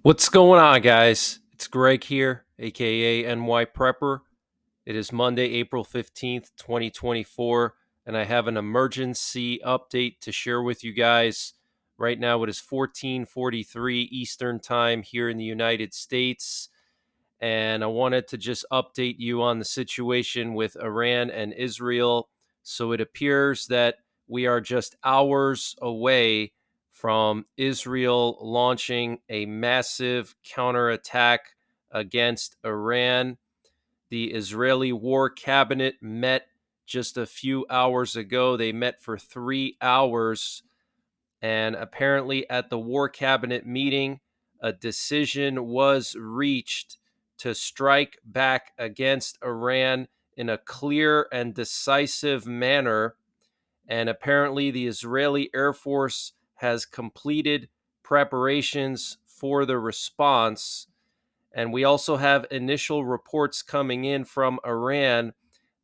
What's going on, guys? It's Greg here, aka NYPrepper. It is Monday, April 15th, 2024, and I have an emergency update to share with you guys. Right now, it is 14:43 Eastern Time here in the United States, and I wanted to just update you on the situation with Iran and Israel. So it appears that we are just hours away from Israel launching a massive counterattack against Iran. The Israeli War Cabinet met just a few hours ago. They met for 3 hours, and apparently, at the War Cabinet meeting, a decision was reached to strike back against Iran in a clear and decisive manner. And apparently, the Israeli Air Force has completed preparations for the response. And we also have initial reports coming in from Iran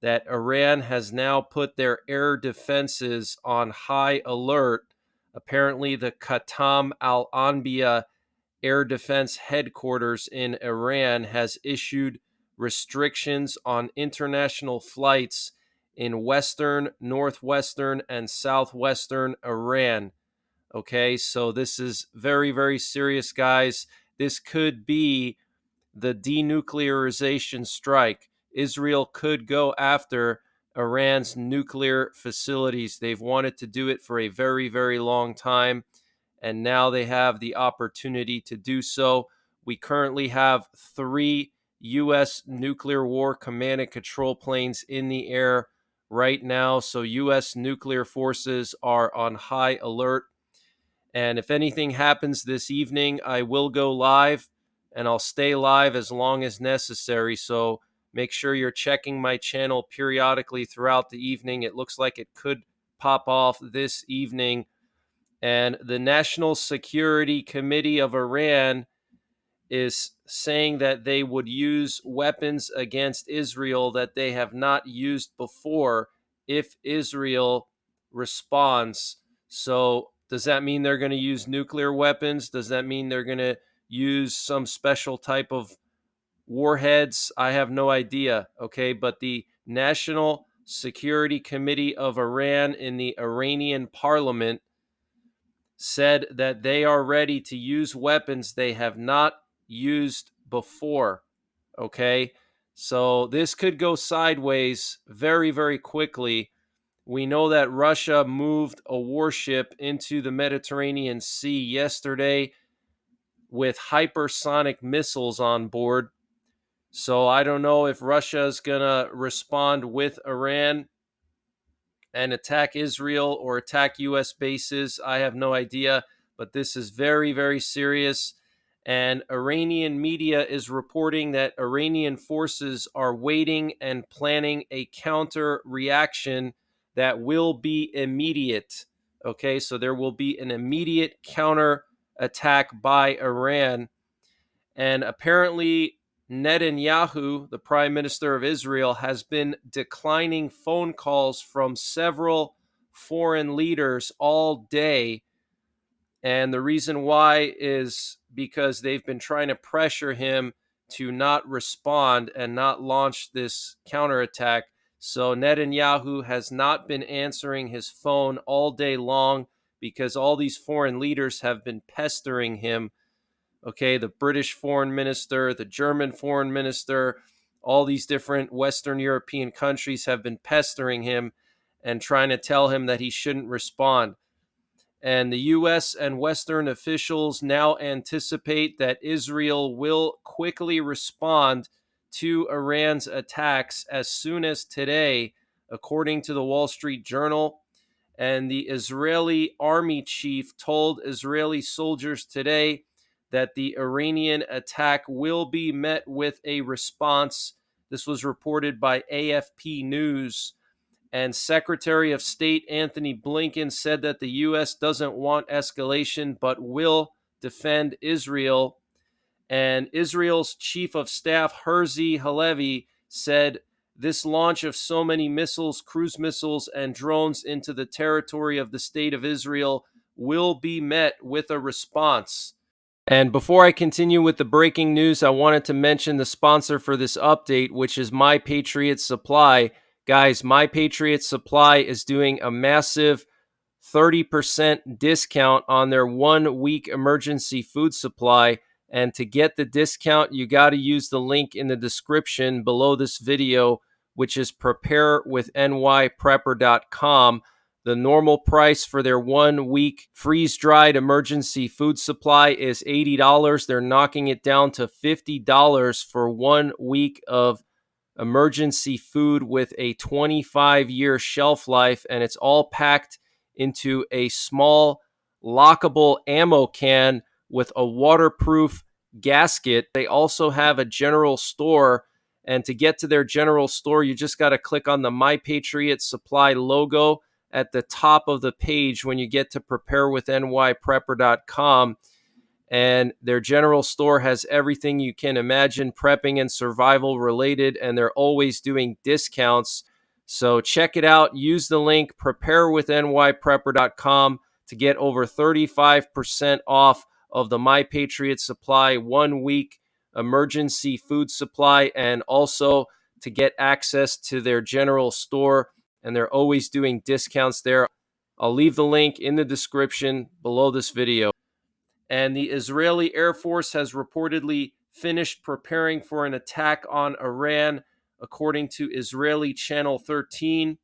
that Iran has now put their air defenses on high alert. Apparently, the Qatam Al Anbiya Air Defense Headquarters in Iran has issued restrictions on international flights in western, northwestern, and southwestern Iran. Okay, so this is very, very serious, guys. This could be the denuclearization strike. Israel could go after Iran's nuclear facilities. They've wanted to do it for a very, very long time, and now they have the opportunity to do so. We currently have 3 U.S. nuclear war command and control planes in the air right now, so U.S. nuclear forces are on high alert. And if anything happens this evening, I will go live and I'll stay live as long as necessary. So make sure you're checking my channel periodically throughout the evening. It looks like it could pop off this evening. And the National Security Committee of Iran is saying that they would use weapons against Israel that they have not used before if Israel responds. So, does that mean they're going to use nuclear weapons? Does that mean they're going to use some special type of warheads? I have no idea. Okay, but the National Security Committee of Iran in the Iranian parliament said that they are ready to use weapons they have not used before. Okay. So this could go sideways very, very quickly. We know that Russia moved a warship into the Mediterranean Sea yesterday with hypersonic missiles on board. So I don't know if Russia is going to respond with Iran and attack Israel or attack U.S. bases. I have no idea, but this is very, very serious. And Iranian media is reporting that Iranian forces are waiting and planning a counter reaction that will be immediate. Okay, so there will be an immediate counter attack by Iran. And apparently, Netanyahu, the prime minister of Israel, has been declining phone calls from several foreign leaders all day. And the reason why is because they've been trying to pressure him to not respond and not launch this counterattack. So Netanyahu has not been answering his phone all day long because all these foreign leaders have been pestering him. Okay, the British foreign minister, the German foreign minister, all these different Western European countries have been pestering him and trying to tell him that he shouldn't respond. And the U.S. and Western officials now anticipate that Israel will quickly respond to Iran's attacks as soon as today, according to the Wall Street Journal. And the Israeli army chief told Israeli soldiers today that the Iranian attack will be met with a response. This was reported by AFP News. And Secretary of State Anthony Blinken said that the U.S. doesn't want escalation but will defend Israel. And Israel's chief of staff, Herzi Halevi, said this launch of so many missiles, cruise missiles, and drones into the territory of the state of Israel will be met with a response. And before I continue with the breaking news, I wanted to mention the sponsor for this update, which is My Patriot Supply. Guys, My Patriot Supply is doing a massive 30% discount on their 1 week emergency food supply. And to get the discount, you got to use the link in the description below this video, which is preparewithNYPrepper.com. The normal price for their 1 week freeze-dried emergency food supply is $80. They're knocking it down to $50 for 1 week of emergency food with a 25-year shelf life, and it's all packed into a small lockable ammo can with a waterproof gasket. They also have a general store, and to get to their general store, you just got to click on the My Patriot Supply logo at the top of the page when you get to preparewithNYPrepper.com. And their general store has everything you can imagine prepping and survival related, and they're always doing discounts. So check it out. Use the link preparewithNYPrepper.com to get over 35% off of the My Patriot Supply 1 week emergency food supply, and also to get access to their general store. And they're always doing discounts there. I'll leave the link in the description below this video. And the Israeli Air Force has reportedly finished preparing for an attack on Iran, according to Israeli Channel 13.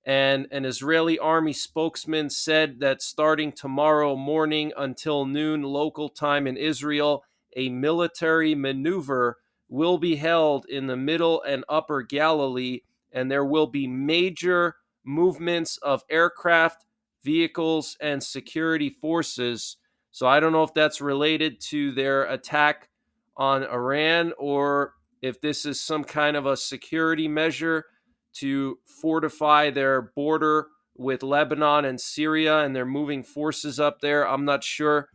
And an Israeli army spokesman said that starting tomorrow morning until noon local time in Israel, a military maneuver will be held in the middle and upper Galilee, and there will be major movements of aircraft, vehicles, and security forces. So I don't know if that's related to their attack on Iran, or if this is some kind of a security measure to fortify their border with Lebanon and Syria, and they're moving forces up there. I'm not sure,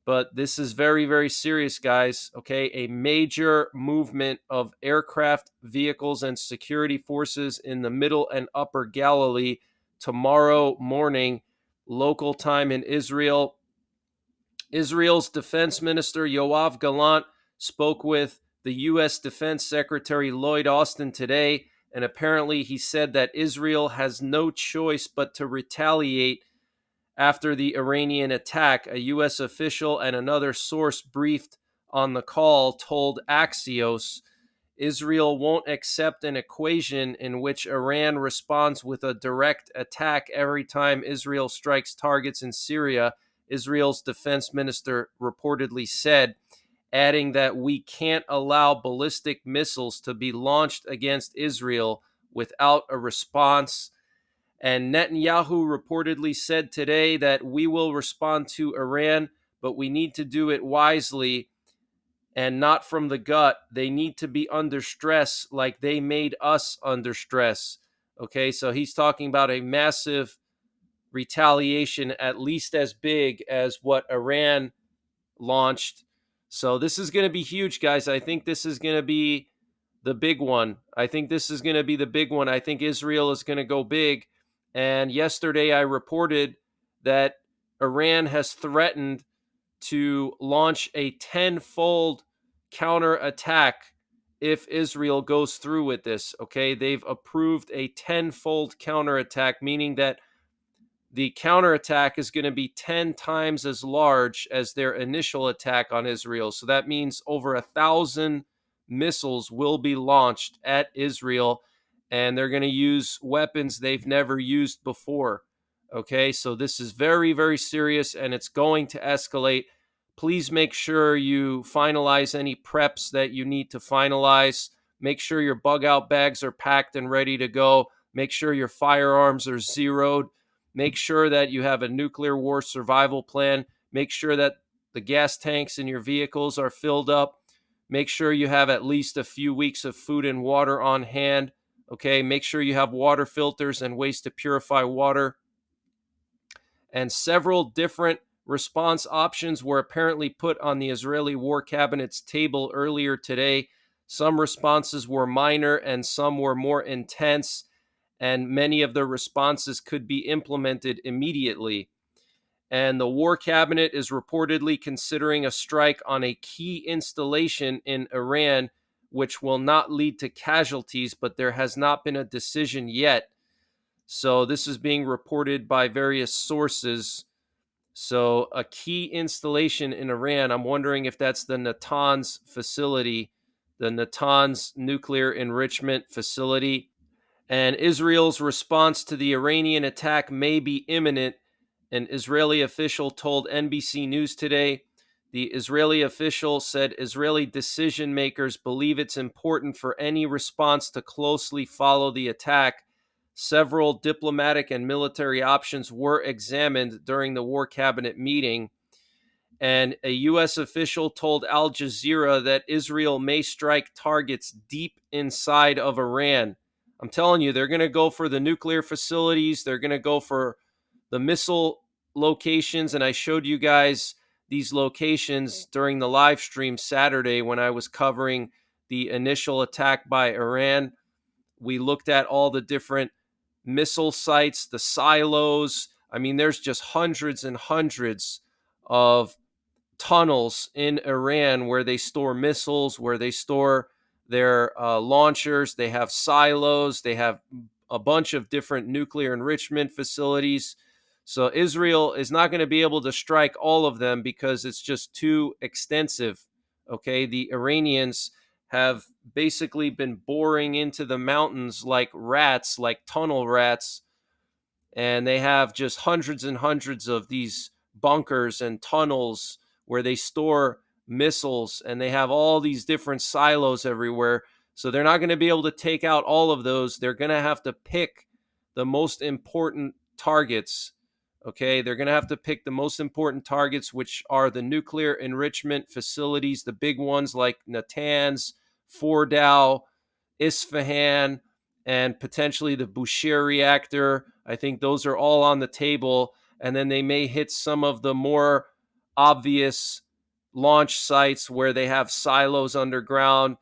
but this is very, very serious, guys. Okay, a major movement of aircraft, vehicles, and security forces in the middle and upper Galilee tomorrow morning, local time in Israel. Israel's Defense Minister Yoav Gallant spoke with the U.S. Defense Secretary Lloyd Austin today, and apparently he said that Israel has no choice but to retaliate after the Iranian attack. A U.S. official and another source briefed on the call told Axios Israel won't accept an equation in which Iran responds with a direct attack every time Israel strikes targets in Syria, Israel's defense minister reportedly said, adding that we can't allow ballistic missiles to be launched against Israel without a response. And Netanyahu reportedly said today that we will respond to Iran, but we need to do it wisely and not from the gut. They need to be under stress like they made us under stress. Okay, so he's talking about a massive retaliation, at least as big as what Iran launched. So this is going to be huge, guys. I think this is going to be the big one. I think Israel is going to go big. And yesterday I reported that Iran has threatened to launch a tenfold counterattack if Israel goes through with this. Okay, they've approved a tenfold counterattack, meaning that the counterattack is going to be 10 times as large as their initial attack on Israel. So that means over 1,000 missiles will be launched at Israel, and they're going to use weapons they've never used before. Okay, so this is very, very serious, and it's going to escalate. Please make sure you finalize any preps that you need to finalize. Make sure your bug out bags are packed and ready to go. Make sure your firearms are zeroed. Make sure that you have a nuclear war survival plan. Make sure that the gas tanks in your vehicles are filled up. Make sure you have at least a few weeks of food and water on hand. Okay, make sure you have water filters and ways to purify water. And several different response options were apparently put on the Israeli War Cabinet's table earlier today. Some responses were minor and some were more intense, and many of the responses could be implemented immediately. And the war cabinet is reportedly considering a strike on a key installation in Iran, which will not lead to casualties, but there has not been a decision yet. So this is being reported by various sources. So a key installation in Iran, I'm wondering if that's the Natanz facility, the Natanz nuclear enrichment facility. And Israel's response to the Iranian attack may be imminent. An Israeli official told NBC News today. The Israeli official said Israeli decision makers believe it's important for any response to closely follow the attack. Several diplomatic and military options were examined during the war cabinet meeting. And a U.S. official told Al Jazeera that Israel may strike targets deep inside of Iran. I'm telling you, they're going to go for the nuclear facilities. They're going to go for the missile locations. And I showed you guys these locations during the live stream Saturday when I was covering the initial attack by Iran. We looked at all the different missile sites, the silos. I mean, there's just hundreds and hundreds of tunnels in Iran where they store missiles, where they store their launchers. They have silos. They have a bunch of different nuclear enrichment facilities. So Israel is not going to be able to strike all of them because it's just too extensive. Okay, the Iranians have basically been boring into the mountains like rats, like tunnel rats, and they have just hundreds and hundreds of these bunkers and tunnels where they store missiles, and they have all these different silos everywhere. So they're not going to be able to take out all of those. They're going to have to pick the most important targets. Okay, they're going to have to pick the most important targets, which are the nuclear enrichment facilities, the big ones like Natanz, Fordow, Isfahan, and potentially the Bushehr reactor. I think those are all on the table. And then they may hit some of the more obvious launch sites where they have silos underground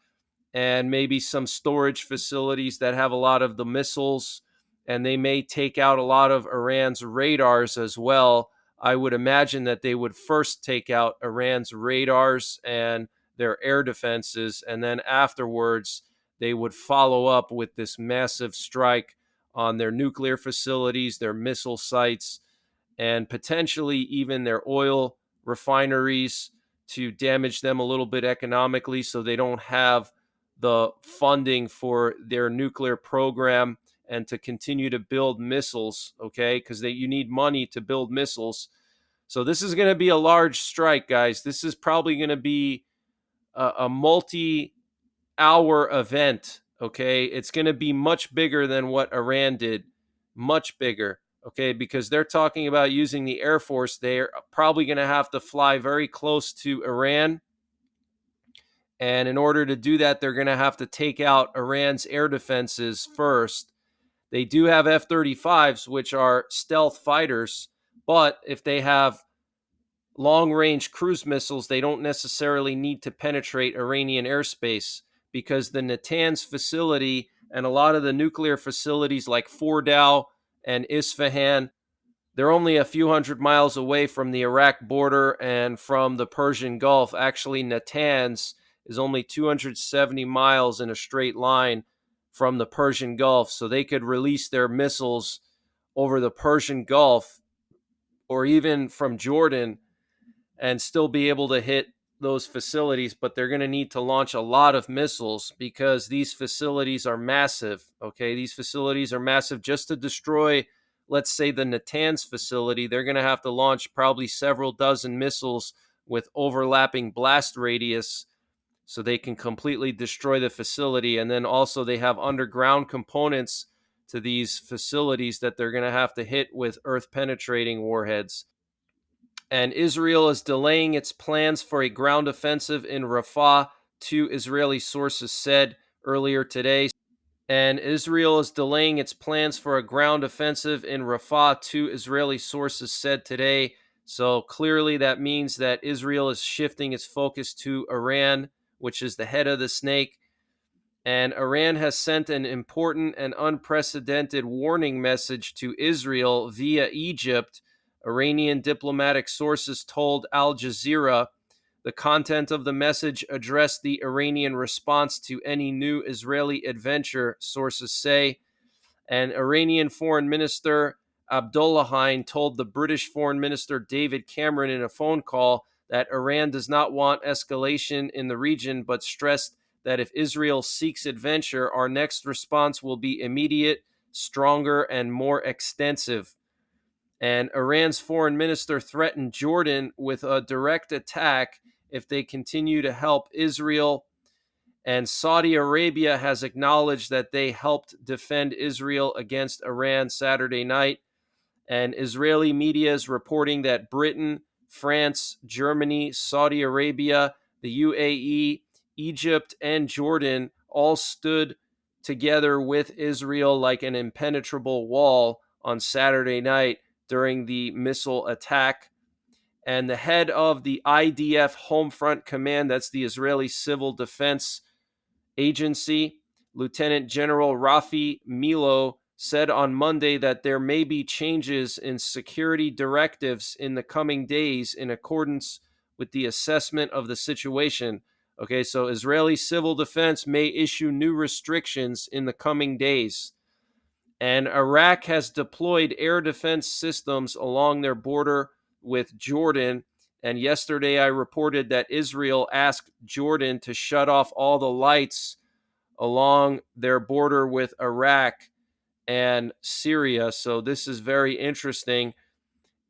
and maybe some storage facilities that have a lot of the missiles. And they may take out a lot of Iran's radars as well. I would imagine that they would first take out Iran's radars and their air defenses, and then afterwards they would follow up with this massive strike on their nuclear facilities, their missile sites, and potentially even their oil refineries to damage them a little bit economically so they don't have the funding for their nuclear program and to continue to build missiles, okay? Because you need money to build missiles. So this is going to be a large strike, guys. This is probably going to be a multi-hour event, okay? It's going to be much bigger than what Iran did, much bigger, okay? Because they're talking about using the Air Force. They're probably going to have to fly very close to Iran. And in order to do that, they're going to have to take out Iran's air defenses first. They do have F-35s, which are stealth fighters, but if they have long-range cruise missiles, they don't necessarily need to penetrate Iranian airspace because the Natanz facility and a lot of the nuclear facilities like Fordow and Isfahan, they're only a few hundred miles away from the Iraq border and from the Persian Gulf. Actually, Natanz is only 270 miles in a straight line from the Persian Gulf, so they could release their missiles over the Persian Gulf or even from Jordan and still be able to hit those facilities, but they're going to need to launch a lot of missiles because these facilities are massive, okay? These facilities are massive. Just to destroy, let's say, the Natanz facility, they're going to have to launch probably several dozen missiles with overlapping blast radius so they can completely destroy the facility. And then also they have underground components to these facilities that they're going to have to hit with earth-penetrating warheads. And Israel is delaying its plans for a ground offensive in Rafah, two Israeli sources said earlier today. And Israel is delaying its plans for a ground offensive in Rafah, two Israeli sources said today. So clearly that means that Israel is shifting its focus to Iran, which is the head of the snake. And Iran has sent an important and unprecedented warning message to Israel via Egypt Iranian diplomatic sources told Al Jazeera. The content of the message addressed the Iranian response to any new Israeli adventure, sources say. And Iranian Foreign Minister Abdullahian told the British Foreign Minister David Cameron in a phone call that Iran does not want escalation in the region, but stressed that if Israel seeks adventure, our next response will be immediate, stronger, and more extensive. And Iran's foreign minister threatened Jordan with a direct attack if they continue to help Israel. And Saudi Arabia has acknowledged that they helped defend Israel against Iran Saturday night. And Israeli media is reporting that Britain, France, Germany, Saudi Arabia, the UAE, Egypt, and Jordan all stood together with Israel like an impenetrable wall on Saturday night during the missile attack. And the head of the IDF Home Front Command, that's the Israeli Civil Defense Agency, Lieutenant General Rafi Milo, said on Monday that there may be changes in security directives in the coming days in accordance with the assessment of the situation. Okay, so Israeli civil defense may issue new restrictions in the coming days. And Iraq has deployed air defense systems along their border with Jordan. And yesterday I reported that Israel asked Jordan to shut off all the lights along their border with Iraq and Syria. So this is very interesting.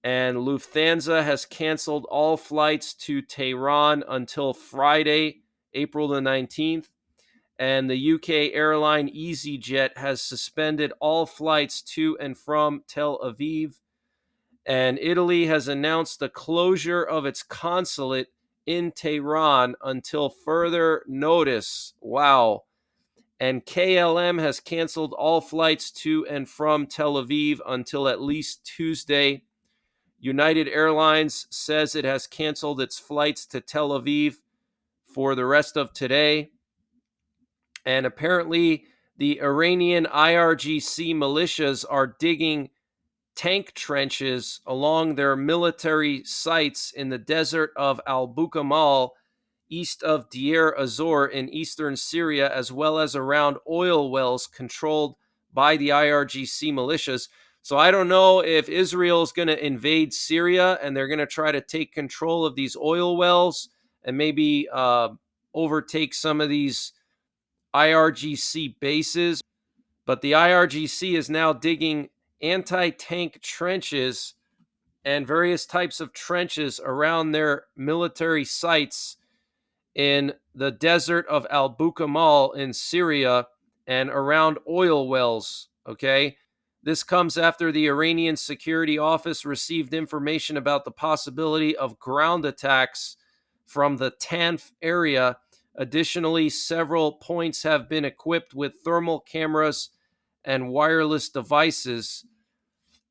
And Lufthansa has canceled all flights to Tehran until Friday, April the 19th. And the UK airline EasyJet has suspended all flights to and from Tel Aviv. And Italy has announced the closure of its consulate in Tehran until further notice. Wow. And KLM has canceled all flights to and from Tel Aviv until at least Tuesday. United Airlines says it has canceled its flights to Tel Aviv for the rest of today. And apparently, the Iranian IRGC militias are digging tank trenches along their military sites in the desert of Al-Bukamal, east of Deir Azor in eastern Syria, as well as around oil wells controlled by the IRGC militias. So I don't know if Israel is going to invade Syria and they're going to try to take control of these oil wells and maybe overtake some of these IRGC bases. But the IRGC is now digging anti-tank trenches and various types of trenches around their military sites in the desert of Al-Bukamal in Syria and around oil wells, okay? This comes after the Iranian Security Office received information about the possibility of ground attacks from the Tanf area. Additionally, several points have been equipped with thermal cameras and wireless devices.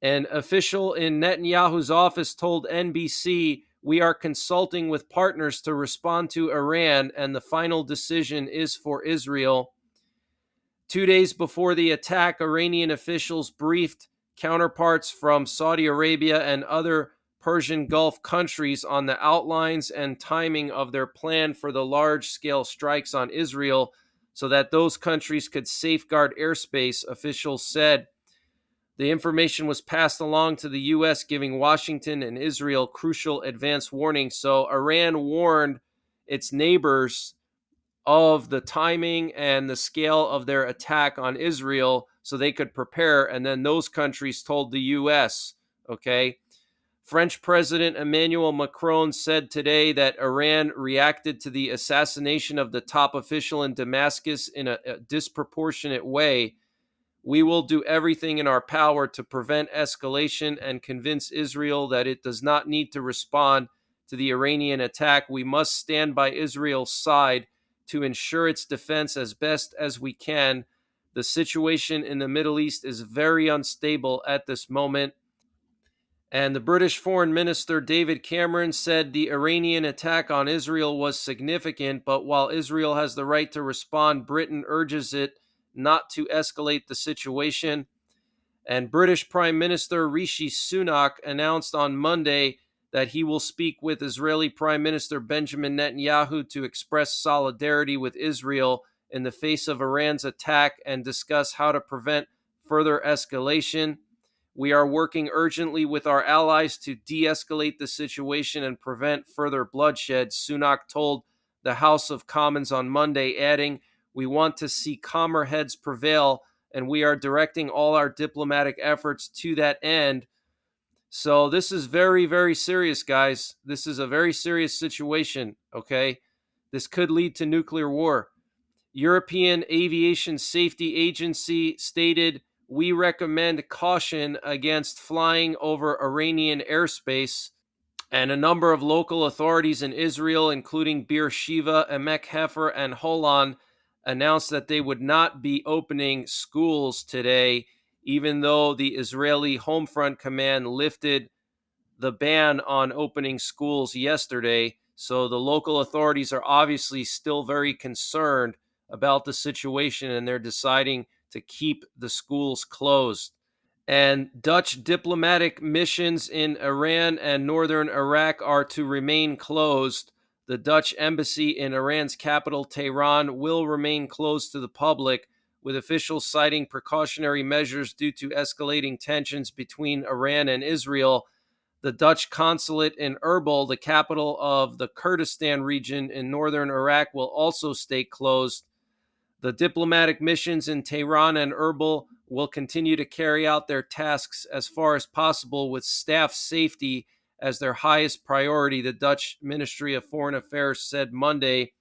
An official in Netanyahu's office told NBC, "We are consulting with partners to respond to Iran, and the final decision is for Israel." 2 days before the attack, Iranian officials briefed counterparts from Saudi Arabia and other Persian Gulf countries on the outlines and timing of their plan for the large-scale strikes on Israel so that those countries could safeguard airspace, officials said. The information was passed along to the U.S., giving Washington and Israel crucial advance warning. So Iran warned its neighbors of the timing and the scale of their attack on Israel so they could prepare. And then those countries told the U.S., okay? French President Emmanuel Macron said today that Iran reacted to the assassination of the top official in Damascus in a disproportionate way. "We will do everything in our power to prevent escalation and convince Israel that it does not need to respond to the Iranian attack. We must stand by Israel's side to ensure its defense as best as we can. The situation in the Middle East is very unstable at this moment." And the British Foreign Minister David Cameron said the Iranian attack on Israel was significant, but while Israel has the right to respond, Britain urges it not to escalate the situation. And British Prime Minister Rishi Sunak announced on Monday that he will speak with Israeli Prime Minister Benjamin Netanyahu to express solidarity with Israel in the face of Iran's attack and discuss how to prevent further escalation. We are working urgently with our allies to de-escalate the situation and prevent further bloodshed, Sunak told the House of Commons on Monday, adding, "We want to see calmer heads prevail, and we are directing all our diplomatic efforts to that end." So this is very, very serious, guys. This is a very serious situation, okay? This could lead to nuclear war. European Aviation Safety Agency stated, "We recommend caution against flying over Iranian airspace." And a number of local authorities in Israel, including Beersheba, Emek Hefer, and Holon, announced that they would not be opening schools today, even though the Israeli Homefront Command lifted the ban on opening schools yesterday. So the local authorities are obviously still very concerned about the situation, and they're deciding to keep the schools closed. And Dutch diplomatic missions in Iran and northern Iraq are to remain closed. The Dutch embassy in Iran's capital, Tehran, will remain closed to the public, with officials citing precautionary measures due to escalating tensions between Iran and Israel. The Dutch consulate in Erbil, the capital of the Kurdistan region in northern Iraq, will also stay closed. The diplomatic missions in Tehran and Erbil will continue to carry out their tasks as far as possible with staff safety as their highest priority, the Dutch Ministry of Foreign Affairs said Monday.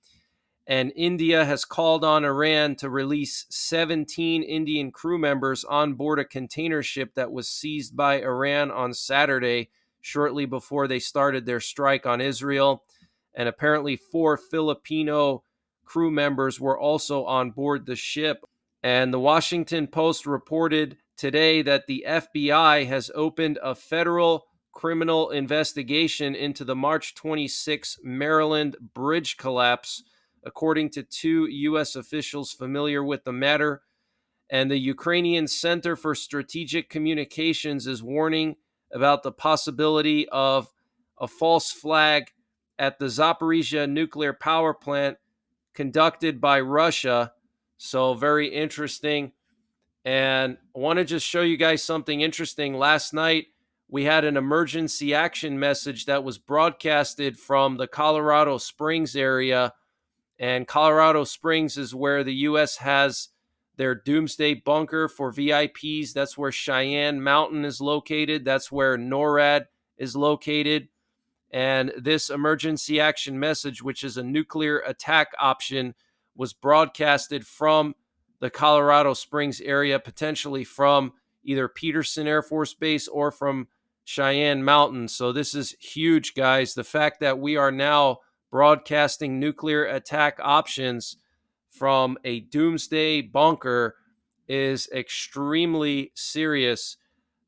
And India has called on Iran to release 17 Indian crew members on board a container ship that was seized by Iran on Saturday, shortly before they started their strike on Israel. And apparently 4 Filipino crew members were also on board the ship. And the Washington Post reported today that the FBI has opened a federal criminal investigation into the March 26 Maryland bridge collapse, according to 2 U.S. officials familiar with the matter. And the Ukrainian Center for Strategic Communications is warning about the possibility of a false flag at the Zaporizhia nuclear power plant conducted by Russia. So very interesting. And I want to just show you guys something interesting. Last night, we had an emergency action message that was broadcasted from the Colorado Springs area. And Colorado Springs is where the U.S. has their doomsday bunker for VIPs. That's where Cheyenne Mountain is located. That's where NORAD is located. And this emergency action message, which is a nuclear attack option, was broadcasted from the Colorado Springs area, potentially from either Peterson Air Force Base or from Cheyenne Mountain. So this is huge, guys. The fact that we are now broadcasting nuclear attack options from a doomsday bunker is extremely serious.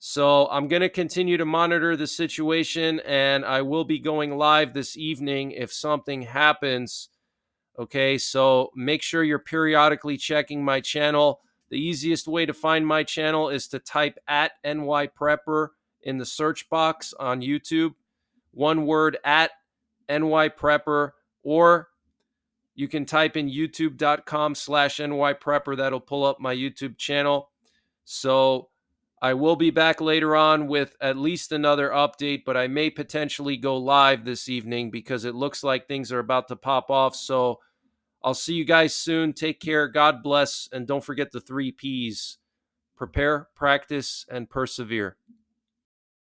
So I'm going to continue to monitor the situation, and I will be going live this evening if something happens. Okay, so make sure you're periodically checking my channel. The easiest way to find my channel is to type at NYPrepper in the search box on YouTube. One word, at NYPrepper, or you can type in youtube.com/NYPrepper. That'll pull up my YouTube channel. So I will be back later on with at least another update, but I may potentially go live this evening because it looks like things are about to pop off. So I'll see you guys soon. Take care. God bless. And don't forget the 3 Ps: prepare, practice, and persevere.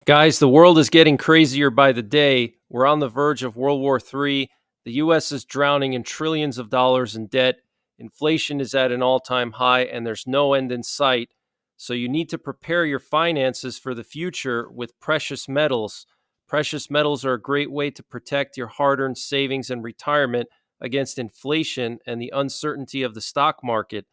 Guys, the world is getting crazier by the day. We're on the verge of World War III. The U.S. is drowning in trillions of dollars in debt. Inflation is at an all-time high, and there's no end in sight. So you need to prepare your finances for the future with precious metals. Precious metals are a great way to protect your hard-earned savings and retirement against inflation and the uncertainty of the stock market.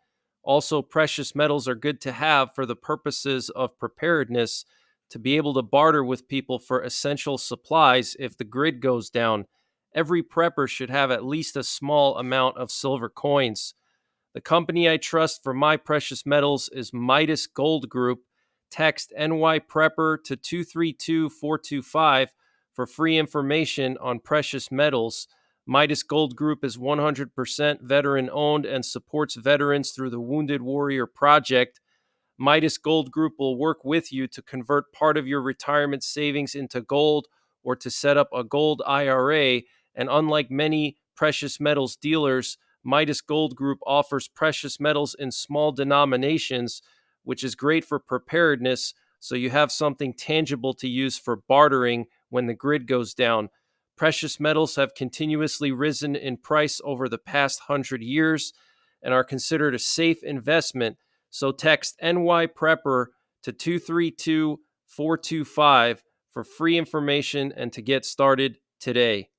Also, precious metals are good to have for the purposes of preparedness, to be able to barter with people for essential supplies if the grid goes down. Every prepper should have at least a small amount of silver coins. The company I trust for my precious metals is Midas Gold Group. text NYPrepper to 232425 for free information on precious metals. Midas Gold Group is 100% veteran owned and supports veterans through the Wounded Warrior Project. Midas Gold Group will work with you to convert part of your retirement savings into gold or to set up a gold IRA. And unlike many precious metals dealers, Midas Gold Group offers precious metals in small denominations, which is great for preparedness, so you have something tangible to use for bartering when the grid goes down. Precious metals have continuously risen in price over the past 100 years and are considered a safe investment. So text NYPrepper to 232425 for free information and to get started today.